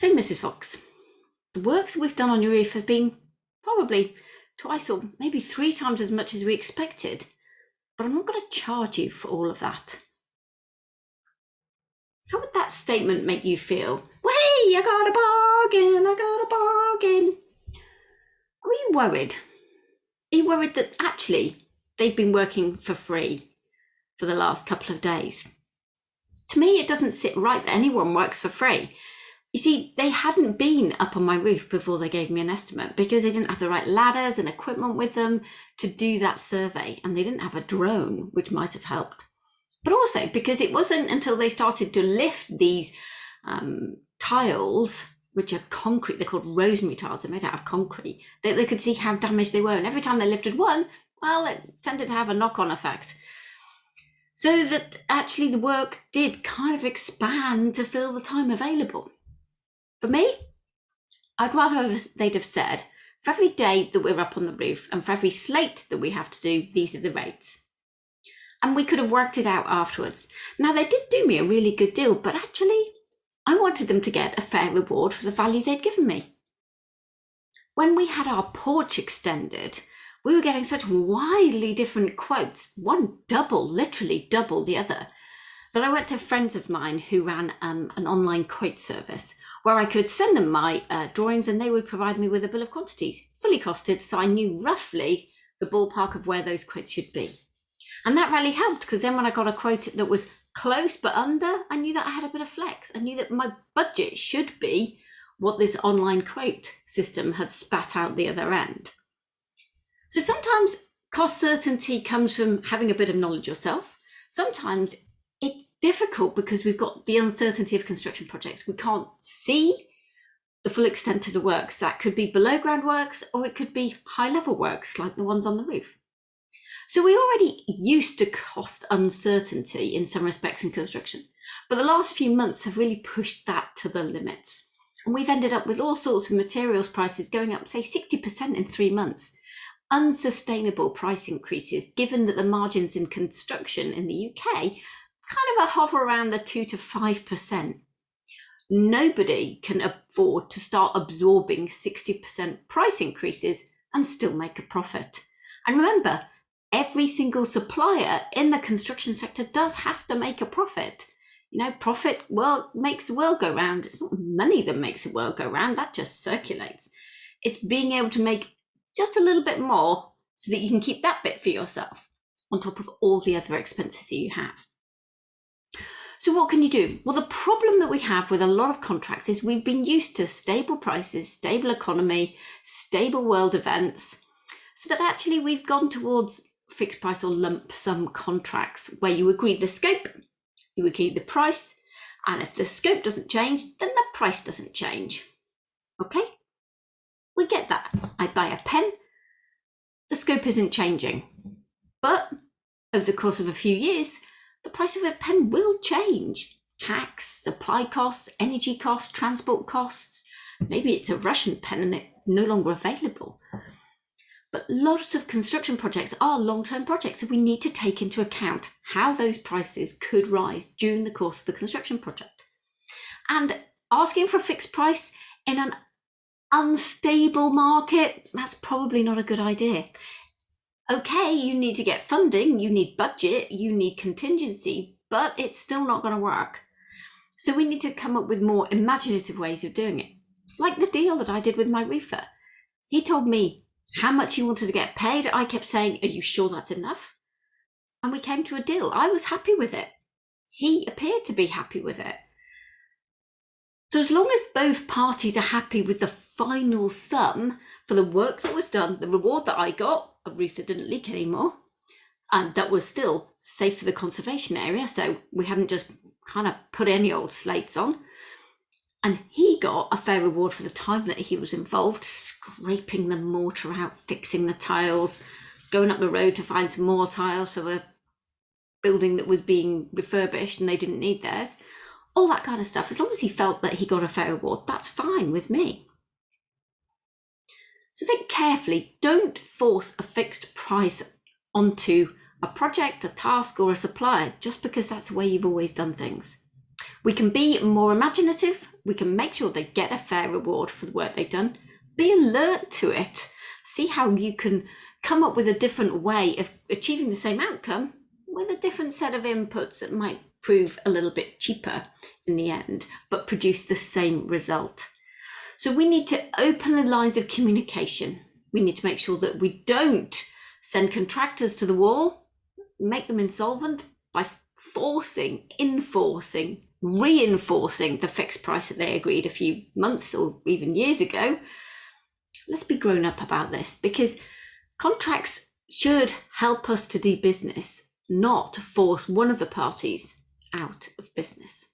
So, Mrs. Fox, the works we've done on your roof have been probably twice or maybe 3 times as much as we expected, but I'm not going to charge you for all of that. How would that statement make you feel? Hey, I got a bargain. Are you worried? Are you worried that actually they've been working for free for the last couple of days? To me, it doesn't sit right that anyone works for free. You see, they hadn't been up on my roof before they gave me an estimate because they didn't have the right ladders and equipment with them to do that survey, and they didn't have a drone, which might have helped. But also because it wasn't until they started to lift these tiles, which are concrete, they're called rosemary tiles, they're made out of concrete, that they could see how damaged they were. And every time they lifted one, well, it tended to have a knock-on effect. So that actually the work did kind of expand to fill the time available. For me, I'd rather they'd have said, for every day that we're up on the roof and for every slate that we have to do, these are the rates. And we could have worked it out afterwards. Now, they did do me a really good deal, but actually, I wanted them to get a fair reward for the value they'd given me. When we had our porch extended, we were getting such widely different quotes, one literally double the other, that I went to friends of mine who ran an online quote service where I could send them my drawings and they would provide me with a bill of quantities, fully costed, so I knew roughly the ballpark of where those quotes should be. And that really helped because then when I got a quote that was close but under, I knew that I had a bit of flex. I knew that my budget should be what this online quote system had spat out the other end. So sometimes cost certainty comes from having a bit of knowledge yourself. Sometimes it's difficult because we've got the uncertainty of construction projects. We can't see the full extent of the works. That could be below ground works or it could be high level works like the ones on the roof. So we're already used to cost uncertainty in some respects in construction, but the last few months have really pushed that to the limits. And we've ended up with all sorts of materials prices going up, say 60% in 3 months. Unsustainable price increases, given that the margins in construction in the UK kind of hover around the 2 to 5%. Nobody can afford to start absorbing 60% price increases and still make a profit. And remember, every single supplier in the construction sector does have to make a profit. You know, profit makes the world go round. It's not money that makes the world go round, that just circulates. It's being able to make just a little bit more so that you can keep that bit for yourself on top of all the other expenses that you have. So what can you do? Well, the problem that we have with a lot of contracts is we've been used to stable prices, stable economy, stable world events, so that actually we've gone towards fixed price or lump sum contracts where you agree the scope, you agree the price, and if the scope doesn't change, then the price doesn't change. Okay? We get that. I buy a pen, the scope isn't changing. But over the course of a few years, the price of a pen will change. Tax, supply costs, energy costs, transport costs. Maybe it's a Russian pen and it's no longer available. But lots of construction projects are long-term projects, so we need to take into account how those prices could rise during the course of the construction project. And asking for a fixed price in an unstable market, that's probably not a good idea. Okay, you need to get funding, you need budget, you need contingency, but it's still not going to work. So we need to come up with more imaginative ways of doing it. Like the deal that I did with my roofer. He told me how much he wanted to get paid. I kept saying, are you sure that's enough? And we came to a deal. I was happy with it. He appeared to be happy with it. So as long as both parties are happy with the final sum for the work that was done, the reward that I got, a roof that didn't leak anymore, and that was still safe for the conservation area, so we hadn't just kind of put any old slates on, and he got a fair reward for the time that he was involved, scraping the mortar out, fixing the tiles, going up the road to find some more tiles for the building that was being refurbished and they didn't need theirs. All that kind of stuff. As long as he felt that he got a fair reward, that's fine with me. So think carefully. Don't force a fixed price onto a project, a task, or a supplier just because that's the way you've always done things. We can be more imaginative we can make sure they get a fair reward for the work they've done. Be alert to it. See how you can come up with a different way of achieving the same outcome with a different set of inputs that might prove a little bit cheaper in the end, but produce the same result. So we need to open the lines of communication. We need to make sure that we don't send contractors to the wall, make them insolvent by reinforcing the fixed price that they agreed a few months or even years ago. Let's be grown up about this, because contracts should help us to do business, not force one of the parties out of business.